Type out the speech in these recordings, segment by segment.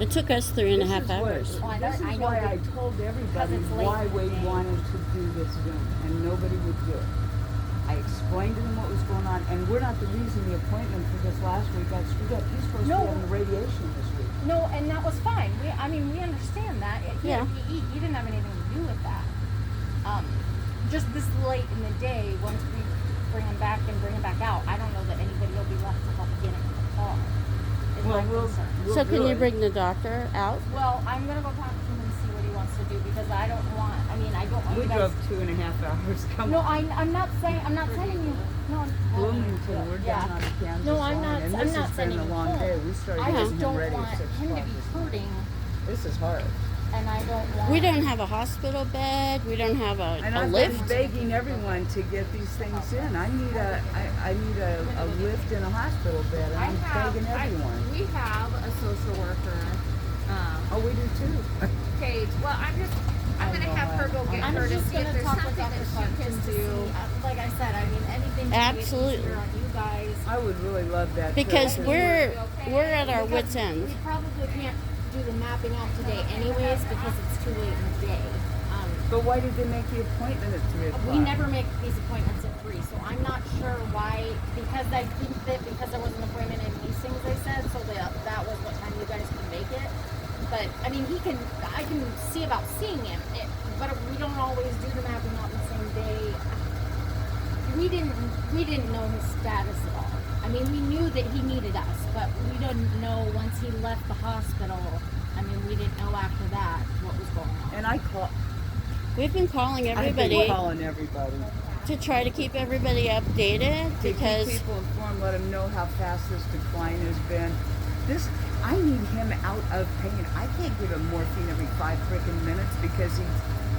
It took us 3.5 hours. This is why I told everybody why we wanted to do this Zoom, and nobody would do it. I explained to them what was going on, and we're not the reason the appointment for this last week got screwed up. He's supposed to be having the radiation this week. No, and that was fine. We understand that. Yeah. He didn't have anything to do with that. Just this late in the day, once we bring him back and bring him back out, I don't know that anybody will be left to help get him in the car. Is my concern. So can you bring the doctor out? Well, I'm gonna go talk to him and see what he wants to do because I don't want. I don't want We you guys. drove 2.5 hours. Come No, on. I'm not saying you. No, Bloomington, we're down on the Kansas No, I'm line, not. and I'm this not has sending been a you long home. day. We started I getting just him don't ready want at 6 him to o'clock. be hurting, This is hard. and I don't want. We don't have a hospital bed. We don't have And a I've lift. been begging everyone to get these things in. I need a lift in a hospital bed, and I'm begging everyone. We have a social worker. Oh, we do too. Paige. Well, I'm gonna have her go get I'm her to just see if gonna there's talk something with that Dr. she Clark can just to do. see. Like I said, anything to Absolutely. make it easier on you guys. I would really love that. Because too. we're at our Because wits' end. We probably can't do the mapping out today anyways because it's too late in the day. But why did they make the appointment at 3 o'clock? We never make these appointments at 3, so I'm not sure why. Because I think that because there was an appointment in Hastings, they said, so that was what time you guys can make it. But I can see about seeing him, but we don't always do the mapping out the same day. We didn't know his status at all. We knew that he needed us, but we didn't know once he left the hospital. We didn't know after that what was going on. And I call. We've been calling I've been everybody calling everybody to try to keep everybody updated to because keep people informed, let them know how fast this decline has been. I need him out of pain. I can't give him morphine every 5 freaking minutes because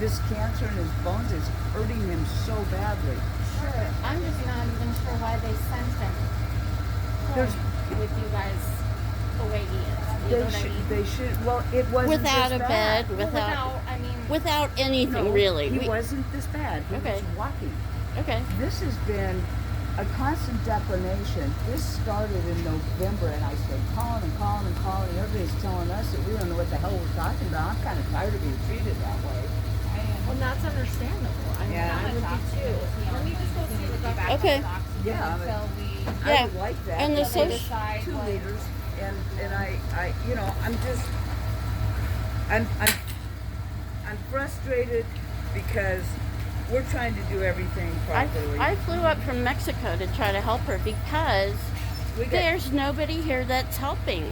this cancer in his bones is hurting him so badly. Sure. I'm just not even sure why they sent him home with you guys the way he is. You know what I mean? They should. Well, it wasn't without this a bad. bed, Well, without anything No, really. He wasn't this bad. He Okay. was walking. Okay. This has been a constant declination. This started in November, and I started calling and calling and calling, and everybody's telling us that we don't know what the hell we're talking about. I'm kind of tired of being treated that way. Well, that's understandable. Yeah. I would be too. Let me just go see the doctor. Okay. Yeah, Until we I Yeah. would like that. And the But social- decide 2 what. liters, and I, I'm frustrated because we're trying to do everything properly. I flew up from Mexico to try to help her because We got- there's nobody here that's helping. you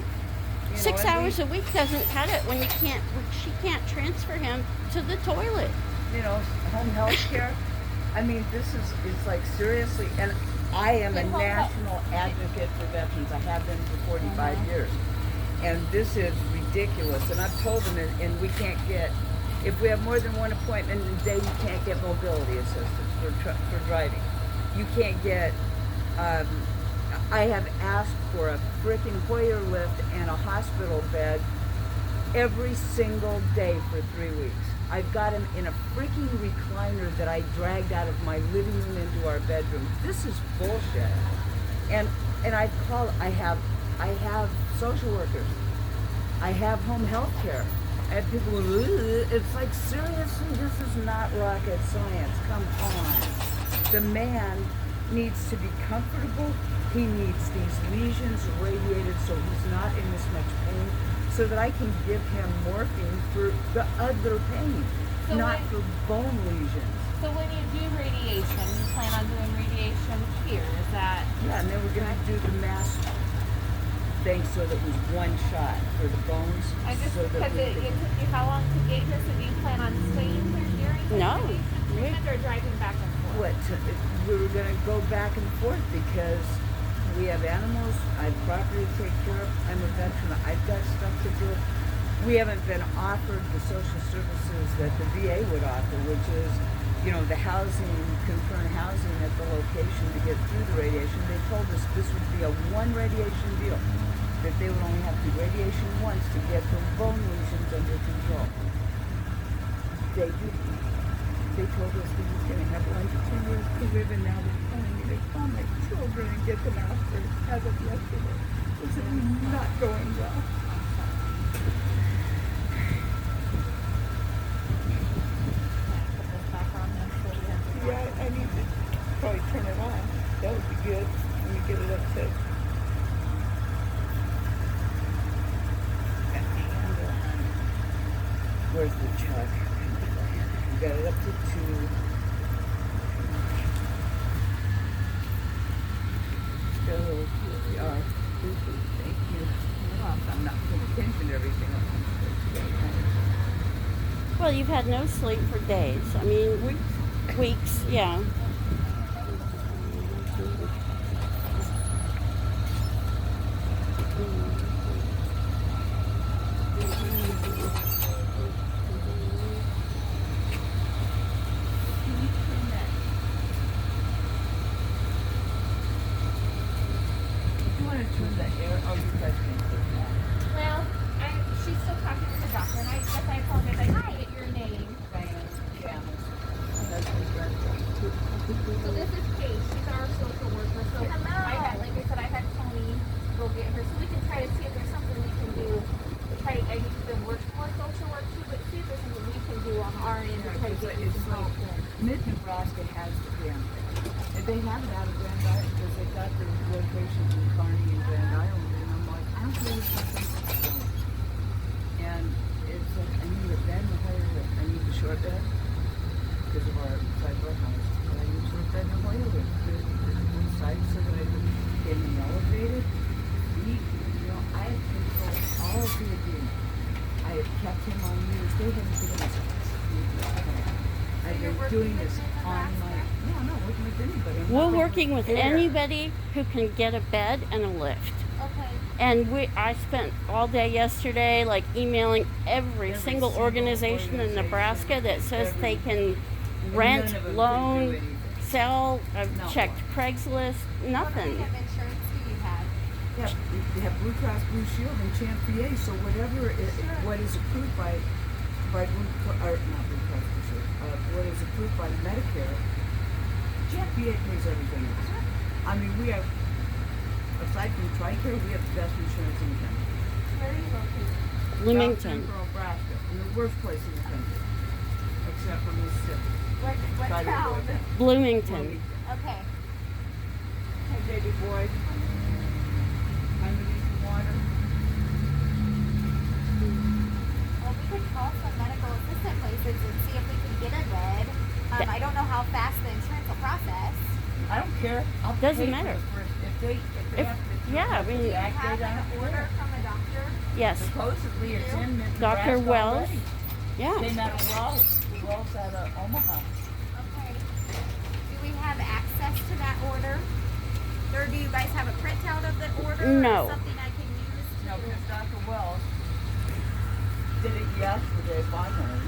know, 6 and hours a week doesn't cut it when she can't transfer him to the toilet. Home health care. It's like seriously, and I am a national advocate for veterans. I have been for 45 years. And this is ridiculous. And I've told them, and we can't get, if we have more than one appointment in a day, you can't get mobility assistance for driving. You can't get, I have asked for a freaking Hoyer lift and a hospital bed every single day for 3 weeks. I've got him in a freaking recliner that I dragged out of my living room into our bedroom. This is bullshit. And I have social workers. I have home health care. I have people who, it's like, seriously, this is not rocket science. Come on. The man needs to be comfortable. He needs these lesions radiated so he's not in this much pain, so that I can give him morphine for the other pain, So not for bone lesions. So when you do radiation, you plan on doing radiation here? Is that? Yeah, and then we're gonna do the mass thing so that it was one shot for the bones. I just so that because we it could- took you how long to get here? So do you plan on staying here during the No. radiation treatment or driving back and forth? we were going to go back and forth because we have animals, I have property to take care of, I'm a veteran, I've got stuff to do. We haven't been offered the social services that the VA would offer, which is, the housing, concurrent housing at the location to get through the radiation. They told us this would be a one radiation deal, that they would only have to do radiation once to get the bone lesions under control. They told us we was going to have 1 to 2 years to live, and now they're telling me they found my children and get them after as of yesterday. This is not going well. get it up to. Where's the check? We got it up to 2. So here we are. Thank you. Well, I'm not paying attention to everything. Well, you've had no sleep for days. I mean, weeks, yeah. You want to turn the air? Oh, you guys can turn that. Well, she's still talking to the doctor, and I guess I apologize. I didn't get your name. Diane, Janice. That's my grandson. So this is Paige. She's our social worker. So I had, like I said, I had Tony go get her, so we can try to see if there's something we can do. Try to, I need to work more social work too, but see if there's something we can do on our end to try to get you some help. Mid-Nebraska has the Grand Island. And they have it out of Grand Island because they got the locations in Kearney and Grand Island. And I'm like, I don't really think And it's like, I need a bed and I need the short bed because of our side of our house. But I need a short bed and a whale with the side so that I can get in the elevator. Eat, you know, I have control all of the agreement. I have kept him on years. They haven't given us I've been doing this on my, no, I'm not working with anybody. I'm We're not working with air. anybody who can get a bed and a lift. Okay. And I spent all day yesterday like emailing every single organization in Nebraska that says they can And rent, none of them can do loan, anything. sell. I've No. checked Craigslist, What nothing. kind of insurance do you have? Yeah, they have Blue Cross Blue Shield and Champ VA, so whatever what is approved by Blue or not Blue Cross Blue Shield, what is approved by Medicare, Champ VA pays everything else. I mean, we have, aside from TRICARE, we have the best insurance in the country. Where are you located? Bloomington. Central Nebraska, in the worst place in the country, except for Mississippi. What Try to town? avoid that. Bloomington. Okay. Hey, baby boy. I'm gonna need some water. Well, we could call some medical assistant places and see if we can get a bed. I don't know how fast the insurance will process. I don't care. I'll Doesn't pay matter. for it if they If- have to. yeah, I mean- Do you Act have date, I an don't order care. from a doctor? Yes. Supposedly it's in Nebraska Dr. Wells. already. Yeah. Came out of Wells out of Omaha. Okay. Do we have access to that order? Or do you guys have a printout of the order? No. Or something I can use to... No, because Dr. Wells did it yesterday finally.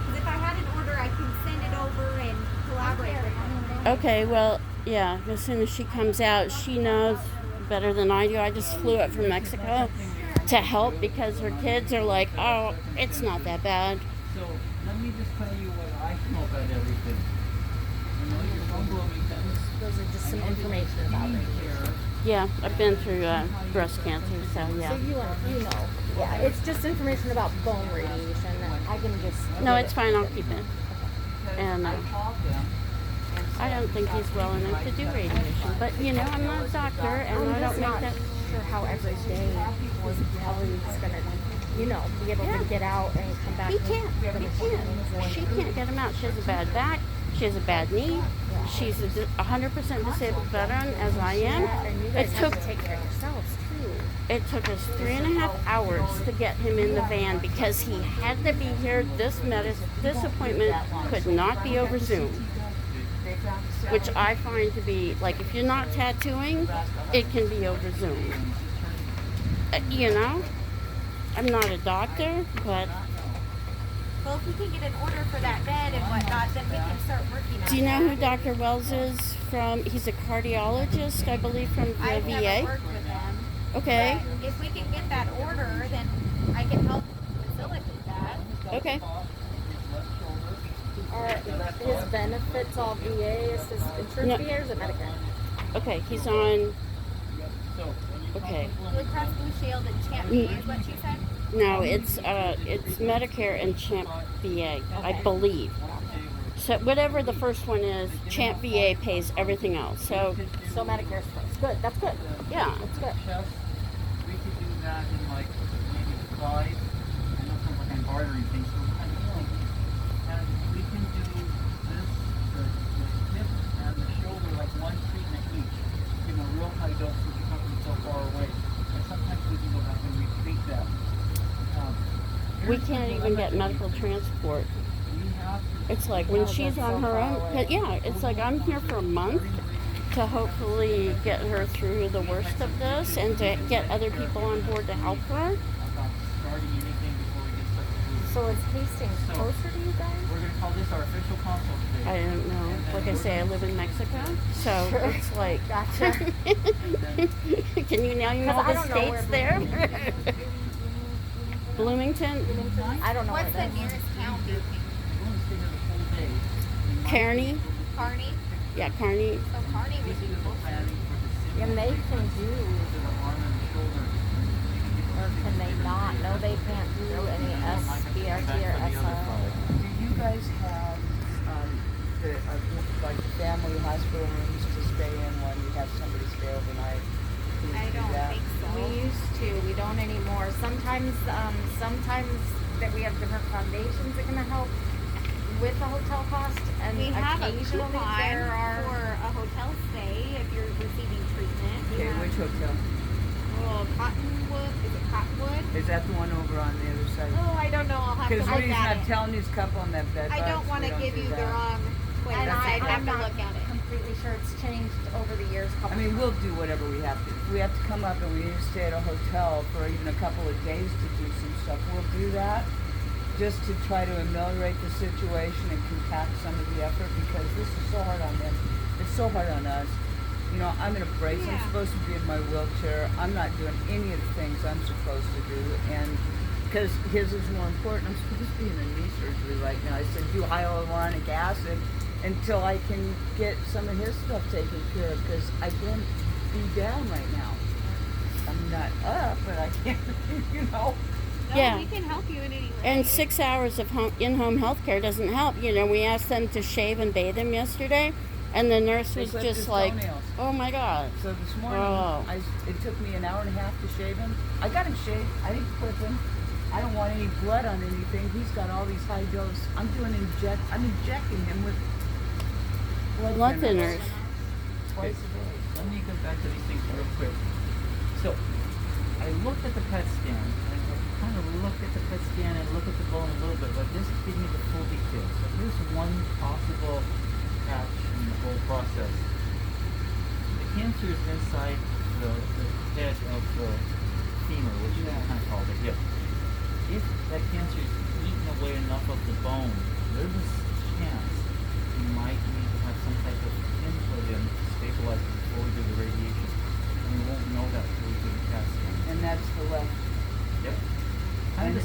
Because if I had an order, I can send it over and collaborate with them. Okay, well, yeah, as soon as she comes out, she knows better than I do. I just flew up from Mexico to help because her kids are like, oh, it's not that bad. So let me just tell you what I know about everything. I know you're from Bloomington. Those are just some information about it. Here. Yeah, I've been through breast cancer, so yeah. So you know. Yeah, it's just information about bone radiation that I can just... No, it's fine, I'll keep it. And I called them. and I said, don't think he's well enough to do radiation. But, you know, I'm not a doctor, and I don't make that... sure how every day was probably just going to, be able to get out and come back. He can't. She can't get him out. She has a bad back. She has a bad knee. She's a 100% disabled veteran, as I am. And you It guys have took to take care of yourselves, too. It took us 3.5 hours to get him in the van because he had to be here. This appointment could not be over Zoom, They found the which I find to be like if you're not tattooing, it can be over Zoom. I'm not a doctor, but Well, if we can get an order for that bed and whatnot, then we can start working on do you know who that. Dr. Wells is from? He's a cardiologist, I believe, from the I've VA. never worked with them. Okay. But if we can get that order, then I can help facilitate that. Okay. Are his benefits all VA? Is his insurance No. VA or is it Medicare? Okay, he's on. Okay. Blue Cross Blue Shield and Champ VA is what you said? No, it's Medicare and Champ VA, I believe. So whatever the first one is, Champ VA pays everything else. So So Medicare's first. Good. That's good. yeah, That's good. Chest, we could do that in like maybe 5. I know it's like I'm bartering things, so I'm kind of thinking. And we can do this, the hip and the shoulder, like one treatment each. You know, real high dose because you come from so far away. And sometimes we can go back and retreat that. we Here's can't the even get limit that medical we can- transport. We have to It's like when Oh, she's that's on so her far own. away. Yeah, it's like I'm here for a month to hopefully get her through the worst of this and to get other people on board to help her. about starting anything before we get stuck with food. So is Hastings So- closer to you guys? We're gonna call this our official consult today. I don't know. Like I say, I live in Mexico, so Sure. it's like. Gotcha. Can you now you know 'Cause I the don't know where states there? Bloomington, I don't know What's the where that is. nearest town, do you think? We're going to stay here the full day. We might Kearney. Kearney? Yeah, Kearney. So Kearney would This be is the closer. planning for the city. And they can do, To the arm and the shoulder. or can they not? No, they can't do any SBRT or SR. Do you guys have the like family hospital rooms to stay in when you have somebody stay overnight? Can you I do don't that? think so. We used to, we don't anymore. Sometimes that we have different foundations that can help with the hotel cost, and We have a occasionally coupon there are. for a hotel stay if you're receiving treatment. Okay, which hotel? Cottonwood, is it Cottonwood? Is that the one over on the other side? Oh, I don't know, I'll have to Because the look reason at I'm it. telling these couple on that bed I don't bugs, want we to give do you the that. wrong place, And I'd have I'm to not look at it. completely sure it's changed over the years. I mean, we'll do whatever we have to. If we have to come up and we need to stay at a hotel for even a couple of days to do some stuff, we'll do that. Just to try to ameliorate the situation and compact some of the effort because this is so hard on them. It's so hard on us. You know, I'm in a brace. I'm Yeah. supposed to be in my wheelchair. I'm not doing any of the things I'm supposed to do. And because his is more important, I'm supposed to be in a knee surgery right now. I said, do hyaluronic acid until I can get some of his stuff taken care of because I can't be down right now. I'm not up, but I can't, you know. No, Yeah. we can help you in any way. And 6 hours of in-home health care doesn't help. You know, we asked them to shave and bathe him yesterday, and the nurse They was clipped just his like, toenails. "Oh my God." So this morning, Oh. it took me an hour and a half to shave him. I got him shaved. I didn't clip him. I don't want any blood on anything. He's got all these high dose. I'm injecting him with Blood thinners. twice a day. Let me go back to these things real quick. So, I looked at the PET scan, and I kind of look at the PET scan and look at the bone a little bit, but this is giving me the full details. So here's one possible patch in the whole process. The cancer is inside the head of the femur, which is kind of called the hip. If that cancer is eaten away enough of the bone, there's a chance you might need to have some type of pin put in to stabilize it before we do the radiation. And we won't know that until we do the CAT scan. And that's the left. Yep. And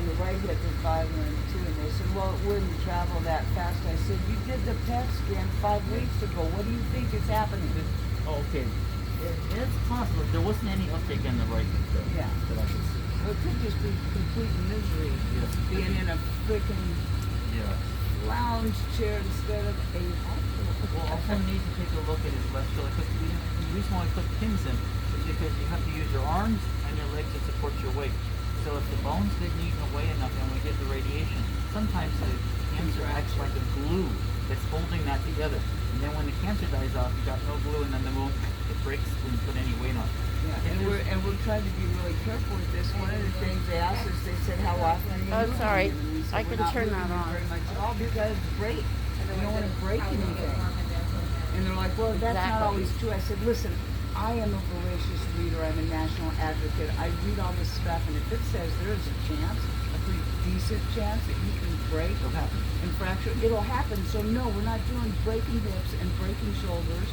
the right hip is bothering too. And they said, well, it wouldn't travel that fast. I said, you did the PET scan 5 weeks ago. What do you think is happening? Oh, okay. It's possible. There wasn't any uptake in the right hip though. Yeah. That I could see. Well, it could just be complete misery Yes. being in a freaking Yeah. lounge chair instead of a hospital. We'll also need to take a look at his left shoulder because the reason why we put pins in is because you have to use your arms and your legs to support your weight. So if the bones get eaten away enough and we get the radiation, sometimes the cancer acts like a glue that's holding that together. And then when the cancer dies off, you got no glue, and then the bone it breaks when you put any weight on it. Yeah, and we're trying to be really careful with this. One of the things they asked us, they said, how often are you Oh, moving? sorry. And we said, I "We're can not turn moving that on." very much at all because break. We don't want to break anything. And they're like, well, that's not Exactly. always true. I said, listen, I am a voracious reader. I'm a national advocate. I read all this stuff, and if it says there is a chance, a pretty decent chance that you can break It'll happen. and fracture, it'll happen. So no, we're not doing breaking hips and breaking shoulders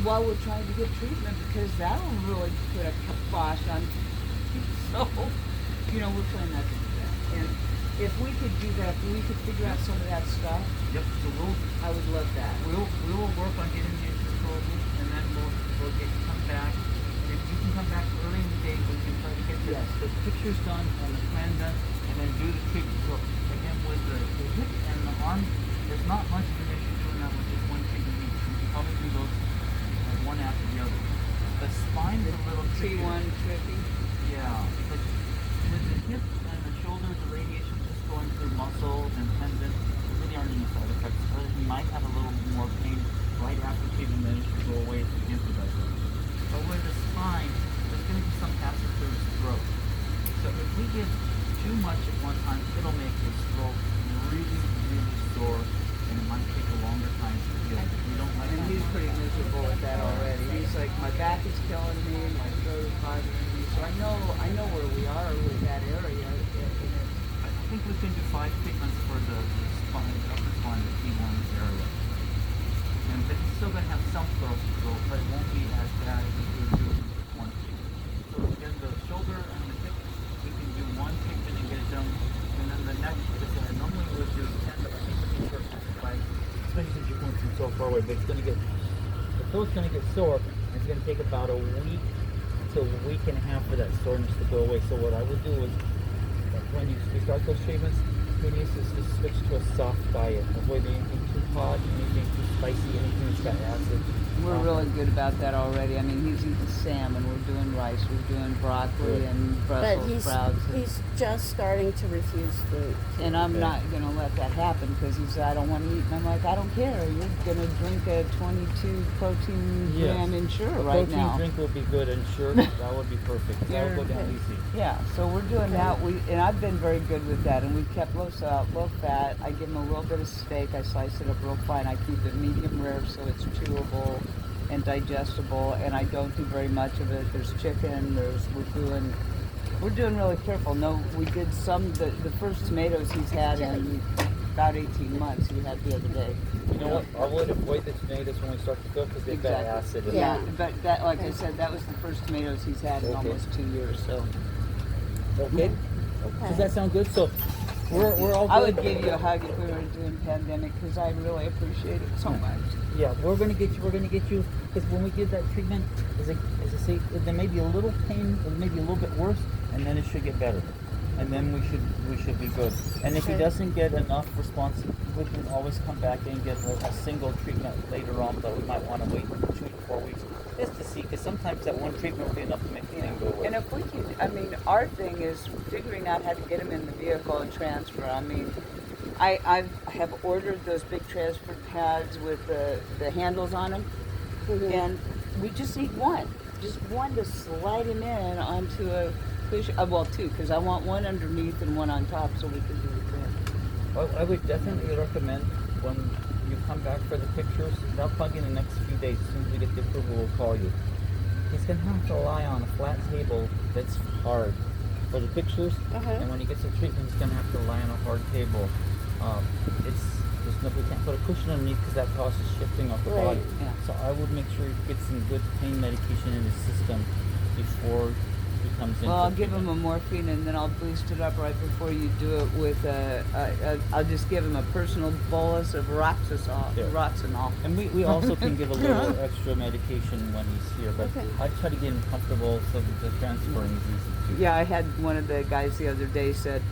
while we're trying to get treatment because that'll really put a kibosh on. So, you know, we're trying not to do that. And if we could do that, if we could figure out some of that stuff, Yep. So I would love that. we'll work on getting you proposals, and then we'll get you come back. And if you can come back early in the day, we can try to get the pictures done and the plan done, and then do the treatment. So again, with the hip and the arm the spine's a little tricky. T1 tricky. Yeah, because with the hip and the shoulder, the radiation just going through muscles and tendons, there really aren't any side effects. You might have a little more pain right after treatment, then it should go away if the cancer does it. But with the spine, there's going to be some passage through the throat. So if we give too much at one time, it'll make the throat really, really sore, and it might take a longer time to heal. We don't like And that. he's pretty miserable with that already. He's like, my back is killing me, my throat is bothering me. So I know where we are with that area. I think we can do 5 treatments for the spine, the upper spine, the T1 area. And but he's still going to have some throat, but it won't be as bad as if we were doing one treatment. So again, the shoulder and the hip, we can do one treatment and get it done. And then the neck, like I said, I normally would do 10, but I think we can short exercise, especially since you're coming from so far away. But it's going to get, the throat's going to get sore, and it's going to take about a week to a week and a half for that soreness to go away. So what I would do is, when we start those treatments, we need to switch to a soft diet. Avoid anything too hot, anything too spicy, anything that's got acid. We're really good about that already. I mean, he's eating salmon, we're doing rice, we're doing broccoli Good. and But Brussels sprouts. he's just starting to refuse food. And I'm Okay. not going to let that happen because he said, I don't want to eat. And I'm like, I don't care. You're going to drink a 22 protein Yes. gram Ensure A right protein now. drink will be good, and sure, that would be perfect. That will go down Okay. easy. Yeah, so we're doing Okay. that. And I've been very good with that. And we kept low salt, low fat. I give him a little bit of steak. I slice it up real fine. I keep it medium rare so it's chewable and digestible. And I don't do very much of it. There's chicken. We're doing really careful. No, we did the first tomatoes he's had in about 18 months. He had the other day. You know what? I would avoid the tomatoes when we start to cook because they've got acid in Yeah. them. But that, like I said, that was the first tomatoes he's had in Okay. almost 2 years. So Okay. Does that sound good? So we're all good. I would give you a hug if we were doing pandemic because I really appreciate it so much. Yeah, we're gonna get you because when we did that treatment, as I say, there may be a little pain, or maybe a little bit worse, and then it should get better, and then we should be good. And if he Okay. doesn't get enough response, we can always come back and get a single treatment later on, but we might want to wait 2 to 4 weeks just to see, because sometimes that one treatment will be enough to make the thing go away. And if we can, I mean, our thing is figuring out how to get him in the vehicle and transfer. I mean, I have ordered those big transfer pads with the handles on them, Mhm. and we just need just one to slide him in onto a push. Well, two, because I want one underneath and one on top, so we can do the transfer. Well, I would definitely recommend when you come back for the pictures, they'll probably in the next few days, as soon as we get the approval, we'll call you. He's going to have to lie on a flat table that's hard for the pictures, Uh-huh. and when he gets the treatment, he's going to have to lie on a hard table. We can't put a cushion underneath because that causes shifting of the Right. body. Yeah. So I would make sure he gets some good pain medication in his system before he comes in. Well, I'll for give him treatment. a morphine and then I'll boost it up right before you do it with I'll just give him a personal bolus of Roxanol. And we also can give a little extra medication when he's here, but Okay. I try to get him comfortable so that the transferring is easy too. Yeah, I had one of the guys the other day said,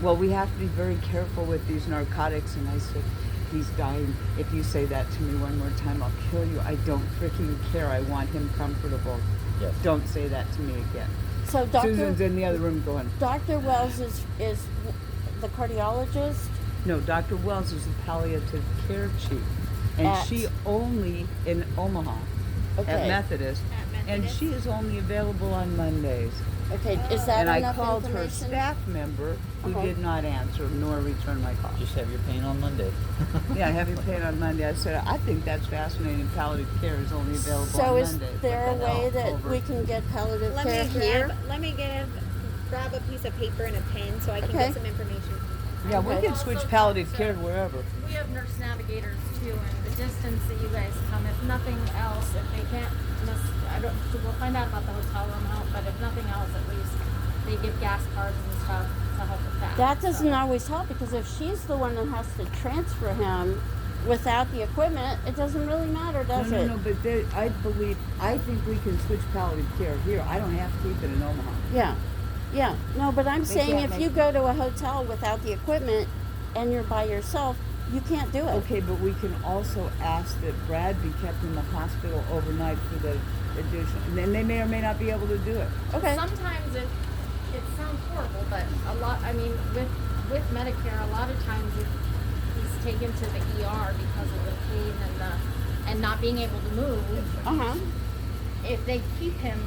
well, we have to be very careful with these narcotics. And I said, he's dying. If you say that to me one more time, I'll kill you. I don't freaking care. I want him comfortable. Yes. Don't say that to me again. So Susan's in the other room going, Dr. Wells is the cardiologist. no, Dr. Wells is the palliative care chief. And At- she only in Omaha at Okay. Methodist. And Methodist. she is only available on Mondays. Okay, is that And I enough called her information? staff member who Okay. did not answer nor return my call. Just have your pain on Monday. Yeah, heavy pain on Monday. I said, I think that's fascinating. Palliative care is only available So on is Monday. there a But way no, that over. we can get palliative Let care me here? grab a piece of paper and a pen so I can Okay. get some information. Yeah, we Okay. can switch palliative care wherever. We have nurse navigators too, and the distance that you guys come, if nothing else, if they can't, we'll find out about the hotel room help, but if nothing else, at least they give gas cards and stuff to help with that. That doesn't So- always help because if she's the one that has to transfer him without the equipment, it doesn't really matter, does it? No, but I think we can switch palliative care here. I don't have to keep it in Omaha. Yeah. No, but I'm They saying can't if make you it. go to a hotel without the equipment and you're by yourself, You can't do it. Okay, but we can also ask that Brad be kept in the hospital overnight for the additional, and then they may or may not be able to do it. Okay. Sometimes it sounds horrible, but a lot. I mean, with Medicare, a lot of times if he's taken to the ER because of the pain and not being able to move, Uh-huh. if they keep him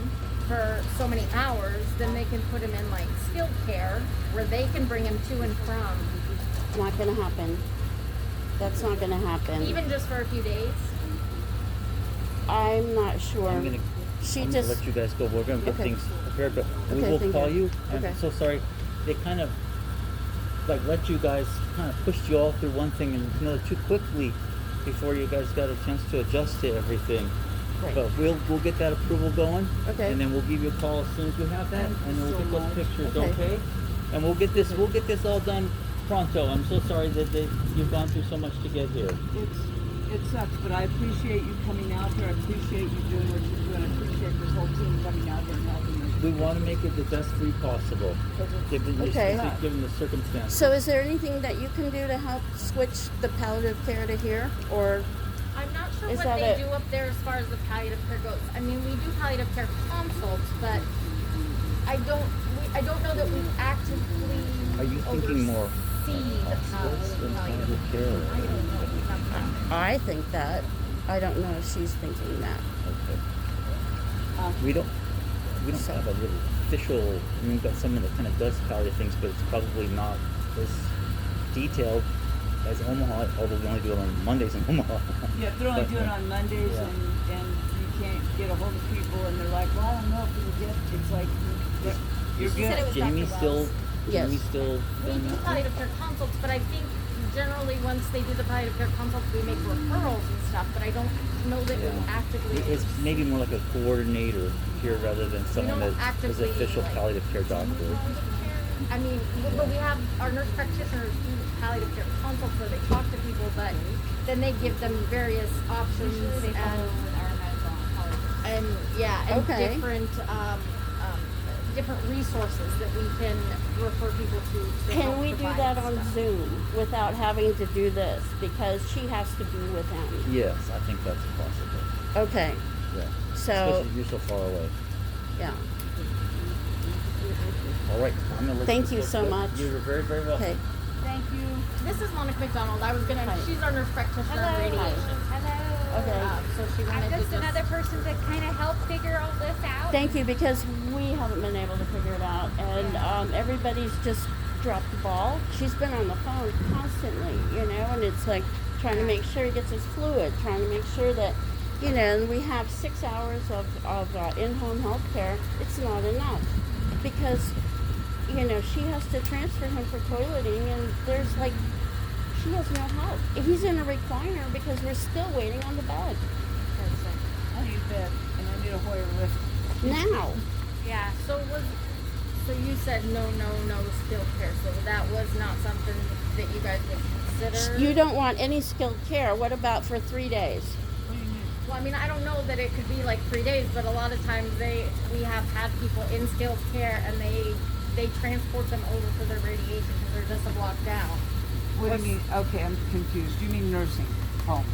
for so many hours, then they can put him in like skilled care where they can bring him to and from, Not gonna happen. That's not gonna happen. even just for a few days. I'm not sure. I'm gonna let you guys go. We're gonna get Okay. things prepared, but we Okay, will thank call you. you. I'm Okay. so sorry. They kind of like let you guys kind of pushed you all through one thing and another too quickly before you guys got a chance to adjust to everything. Right. But we'll get that approval going. Okay. And then we'll give you a call as soon as we have that, Thank and you then we'll so get those much. pictures. Okay. Okay. And we'll get this all done pronto. I'm so sorry that you've gone through so much to get here. It sucks, but I appreciate you coming out here. I appreciate you doing what you're doing. I appreciate this whole team coming out here and helping us. We want to make it the best for you possible, given Okay. given the circumstances. So is there anything that you can do to help switch the palliative care to here? Or I'm not sure Is what that they it? do up there as far as the palliative care goes. I mean, we do palliative care consults, but I don't know that we actively Are you thinking more see the hospice than palliative palliative care? I don't know if we have that. I think that. I don't know if she's thinking that. Okay. Um, We don't So- have a little official. I mean, we've got someone that kind of does palliative things, but it's probably not as detailed as Omaha. Although we only do it on Mondays in Omaha. Yeah, they're only But, doing it on Mondays, yeah. and you can't get a hold of people, and they're like, well, I don't know if you can get. It's like you're She said it good. was Jamie Dr. still. Wells. Yes. Jamie still. We do palliative care consults, but I think generally once they do the palliative care consults, we make referrals and stuff. But I don't know that we actively. It's maybe more like a coordinator here rather than someone don't that is actively, official like, palliative care doctor. I mean, but we have our nurse practitioners do palliative care consults where they talk to people, but then they give them various options and yeah, and Okay. different resources that we can refer people to Can help we do provide that on stuff. Zoom without having to do this? Because she has to be with him. Yes, I think that's possible. Okay. Yeah. So, Especially you're so far away. yeah. All right, I'm gonna let Thank this you go. so much. You're very, very welcome. Okay. Thank you. This is Monica McDonald. I was gonna. Hi. She's our nurse practitioner in radiation. Hello. Okay. So she wanted I'm to just another person to kind of help figure all this out. Thank you, because we haven't been able to figure it out, and everybody's just dropped the ball. She's been on the phone constantly, and it's like trying to make sure he gets his fluid, trying to make sure that, and we have 6 hours of in-home health care. It's not enough because, she has to transfer him for toileting, and there's like, she has no help. He's in a recliner because we're still waiting on the bed. I need a bed, and I need a Hoyer lift. Now. Yeah. So you said no skilled care. So that was not something that you guys would consider. You don't want any skilled care. What about for 3 days? Well, I mean, I don't know that it could be like 3 days, but a lot of times we have had people in skilled care and they transport them over for their radiation because they're just a block down. What do you mean? Okay, I'm confused. You mean nursing home?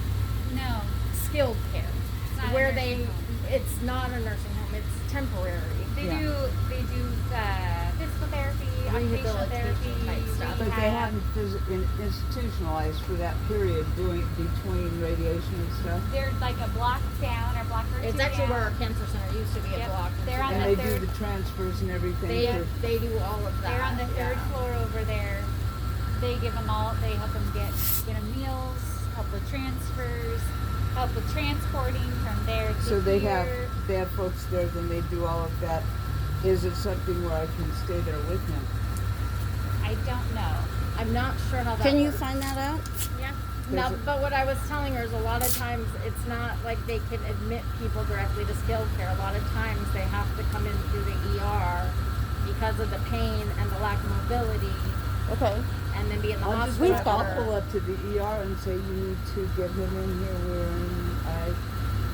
No. Skilled care, It's not a where nursing home. it's not a nursing home, it's temporary. They Yeah. do physical therapy, occupational Rehabilitation therapy, type stuff. But they rehab. haven't institutionalized for that period between radiation and stuff. They're like a block down or block or two It's actually down. where our cancer center used to be a Yep. block. They're on And the they do third. the transfers and everything. They for- they do all of that. They're on the third yeah. floor over there. They give them all. They help them get them meals, help with transfers, help with transporting from there to So they have here. folks there, then they do all of that. Is it something where I can stay there with him? I don't know. I'm not sure how that Can you works. find that out? Yeah. No, There's a- but what I was telling her is a lot of times it's not like they can admit people directly to skilled care. A lot of times they have to come in through the ER because of the pain and the lack of mobility, Okay. and then be in the I'll just hospital. I'll pull up to the ER and say you need to get him in here.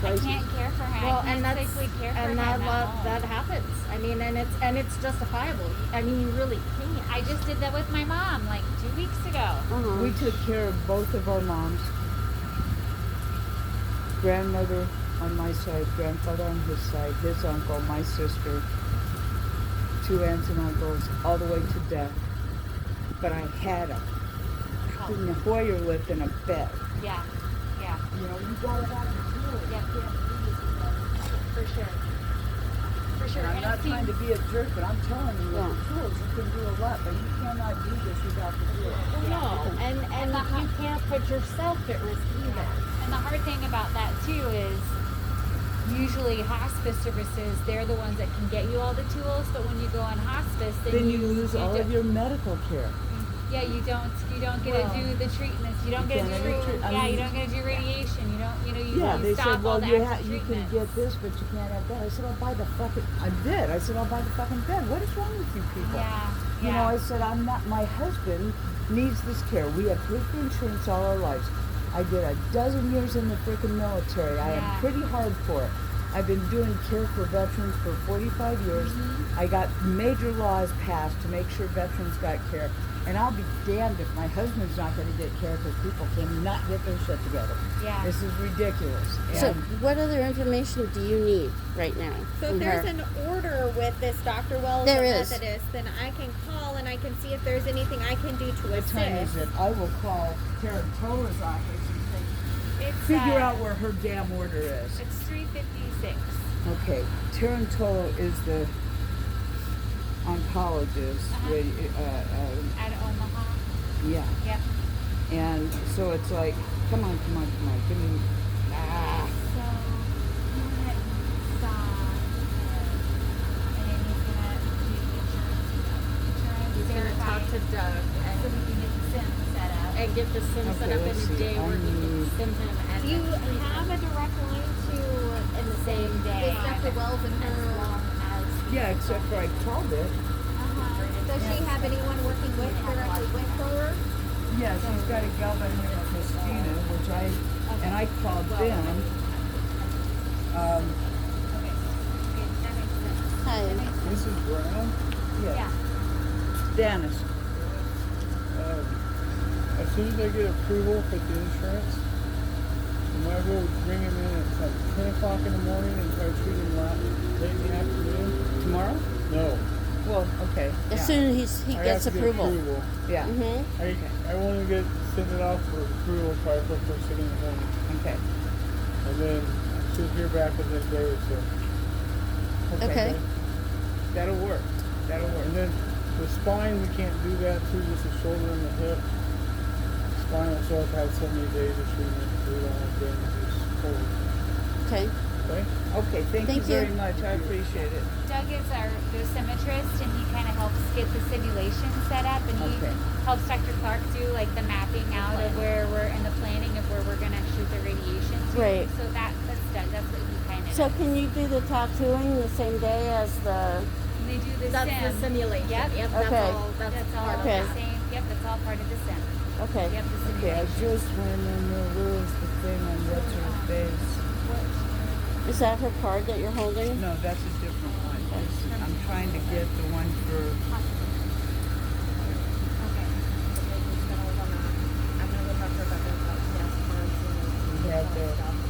crisis. can't care for her. Well, I can't and that's safely care for and him that at home. that happens. I mean, and it's justifiable. I mean, you really can't. I just did that with my mom like 2 weeks ago. Uh-huh. We took care of both of our moms. Grandmother on my side, grandfather on his side, his uncle, my sister, 2 aunts and uncles, all the way to death. But I had them in the Hoyer lift in a bed. Yeah. Yeah. You know, you gotta have the tools. Yeah. For sure. For sure. And I'm And not it trying to seems- be a jerk, but I'm telling you, Yeah. with the tools, you can do a lot, but you cannot do this without the tools. No, and you can't put yourself at risk either. And the hard thing about that too is usually hospice services, they're the ones that can get you all the tools, but when you go on hospice, Then you lose all do- of your medical care. Yeah, you don't get Well, to do the treatments. You don't you get to can't do have a you don't get to do radiation. You don't you Yeah, they stop said, all well, the you active you can treatments. get this, but you can't have that. I said, I'll buy the fucking. I did. I said, I'll buy the fucking bed. What is wrong with you people? Yeah. You Yeah. know, I said, I'm not. My husband needs this care. We have paid for insurance all our lives. I did a dozen years in the freaking military. I am Yeah. pretty hard for it. I've been doing care for veterans for 45 years. Mm-hmm. I got major laws passed to make sure veterans got care. And I'll be damned if my husband's not going to get care because people cannot get their shit together. Yeah. This is ridiculous. So, And what other information do you need right now? So from if there's her? an order with this Dr. Wells There of is. Methodist, then I can call and I can see if there's anything I can do to what time is assist. it? I will call Karen Tola's office and It's figure out where her damn order is. It's 356. Okay, Tarantola is the oncologist. Out of Omaha. Yeah, Yep. and so it's like, come on, give me. Ah, So you had saw and then he's gonna do insurance. He's gonna talk to Doug so we can get the sim set up. and get the sim set Okay, up in let's a see. day where he can need- sim him and Do you have a direct line to In the same day. with Dr. Wells and As her? long as yeah, except for I called it. Does she have anyone working directly with her? Yeah, she's got a gal by the name of Christina, which and I called them. okay, that makes sense. Hi. That makes sense. Mrs. Brown, Yeah. Dennis. as soon as I get approval for the insurance, I might as well bring him in at like 10 o'clock in the morning and try to treat him late in the afternoon. Tomorrow? No. Well, okay. As yeah. soon as he I gets have to get approval. Yeah. Mm-hmm. I won't even send it off for approval probably for first thing in the morning. Okay. And then I should hear back within a day or so. Okay. That'll work. That'll work. And then the spine, we can't do that too, just the shoulder and the hip. Spine will still have to have so many days of treatment to do all the damages forward. Okay. Okay? Okay, thank you Thank you. very much. I appreciate it. Doug is our dosimetrist, and he kind of helps get the simulation set up, and he Okay. helps Dr. Clark do like the mapping out of where we're in the planning of where we're gonna shoot the radiation to. Right. So that's Doug. That's what he kind of. So, can you do the tattooing the same day as the? they do the that's sim. the simulation. Yep. Yep, Okay. that's all That's all part Okay. of the that. same. Yep. That's all part of the sim. Okay. Yep. The Okay, I simulation. just went in there. Where was the thing on what's her face? Is that her card that you're holding? No, that's a different one. I'm trying to get the one for. Okay. I'm gonna go talk to Rebecca about gas cards and We have the.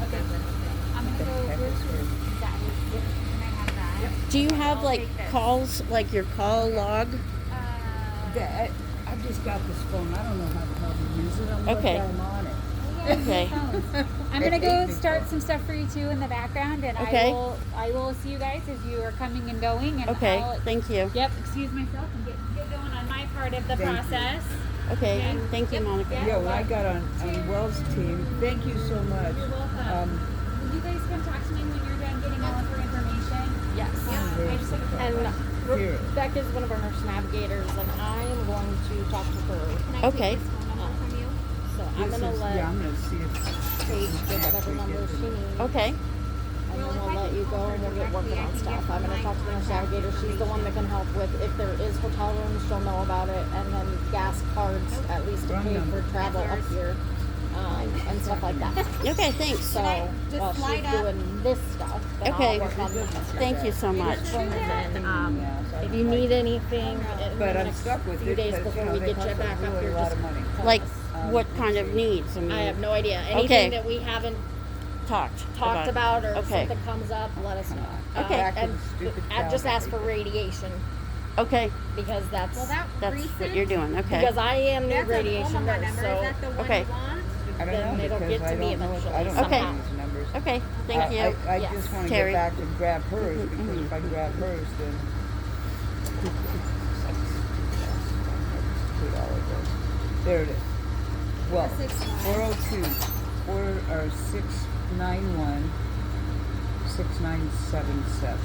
Okay. I'm gonna The go. heck is her? Is that his? Can I have that? Do you have I'll like take this. calls, like your call log? I just got this phone. I don't know how the hell to use it. I'm Okay. I'm on it. Okay. I'm gonna go start some stuff for you too in the background, and Okay. I will see you guys as you are coming and going. And Okay. I'll, Thank you. yep. Excuse myself and get going on my part of the Thank you. process. Okay. Okay. Thank you, Yep. Monica. Yeah. Yeah, when I got on Wells' team, thank you so much. You're welcome. Will you guys come talk to me when you're done getting all of her information? yes. I just have a couple And questions. Here. Rebecca is one of our nurse navigators, and I am going to talk to her. Can I Okay. take this phone number from you? So I'm This gonna is- let Yeah, I'm gonna see if. Paige get whatever number she needs. Okay. And then we'll let you go and we'll get working on stuff. I'm gonna talk to the nurse navigator. She's the one that can help with if there is hotel rooms, she'll know about it, and then gas cards, at least to Run pay number. for travel up here. and stuff like that. Okay, thanks. So just while slide she's up? doing this stuff, then Okay. I'll work on this. Thank you so much. And then, Yeah, so if I'm you like- need anything in But the I'm next stuck with few it days 'cause, before you know, we they get you cost back a up really here, lot just of money. call Like, us. what let's kind of see. needs? I mean, I have no idea. Anything Okay. that we haven't talked talked about or Okay. something comes up, let us know. Okay. Back to and the stupid just cow ask for thing. radiation Okay, because that's Well, that that's recent, what you're doing. Okay. because I am new that's a radiation Omaha nurse. number. So Is that the one Okay. you want? I don't then know it'll because get to I me don't know. eventually I don't Okay. know these numbers. Okay, thank you. I Yes. just want to Terry. get back and grab hers Mhm, because mhm. if I grab hers, then $2. There it is. Well, 402 691 6977.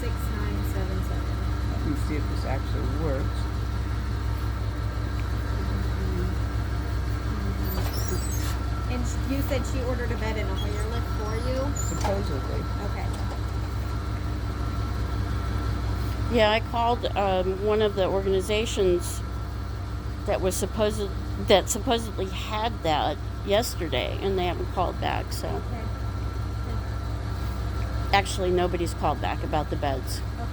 6916977. Let me see if this actually works. And you said she ordered a bed and a Hoyer lift for you? Supposedly. Okay. Yeah, I called one of the organizations that supposedly had that yesterday, and they haven't called back. So Okay. actually, nobody's called back about the beds. Okay.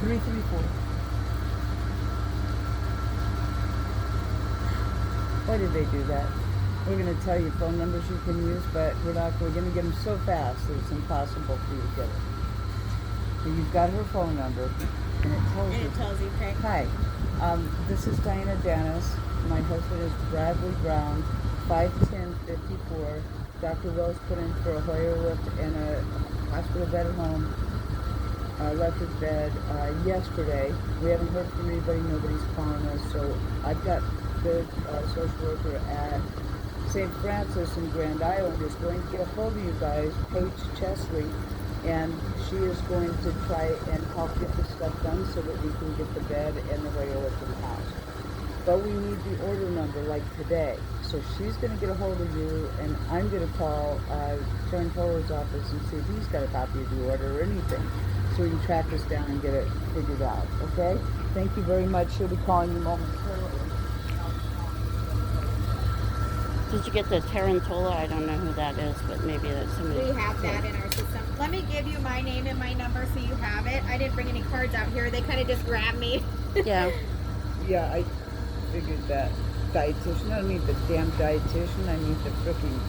Three, 4. Why did they do that? We're going to tell you phone numbers you can use, but we're going to get them so fast that it's impossible for you to get it. So you've got her phone number, and it tells And you. it tells you, okay. Hi, this is Diana Dennis. My husband is Bradley Brown, 51054. Dr. Wells put in for a Hoyer lift and a hospital bed at home. Left his bed yesterday. We haven't heard from anybody. Nobody's calling us. So I've got the social worker at St. Francis in Grand Island is going to get a hold of you guys, Paige Chesley, and she is going to try and help get this stuff done so that we can get the bed and the Hoyer lift in the house. But we need the order number like today. So she's going to get a hold of you, and I'm going to call Sharon Toler's office and see if he's got a copy of the order or anything, so we can track this down and get it figured out. Okay? Thank you very much. She'll be calling you momentarily. Did you get the Tarantola? I don't know who that is, but maybe that's somebody. We have that in our system. Let me give you my name and my number so you have it. I didn't bring any cards out here. They kind of just grabbed me. Yeah. Yeah, I figured that. Dietitian. I don't need the damn dietitian. I need the freaking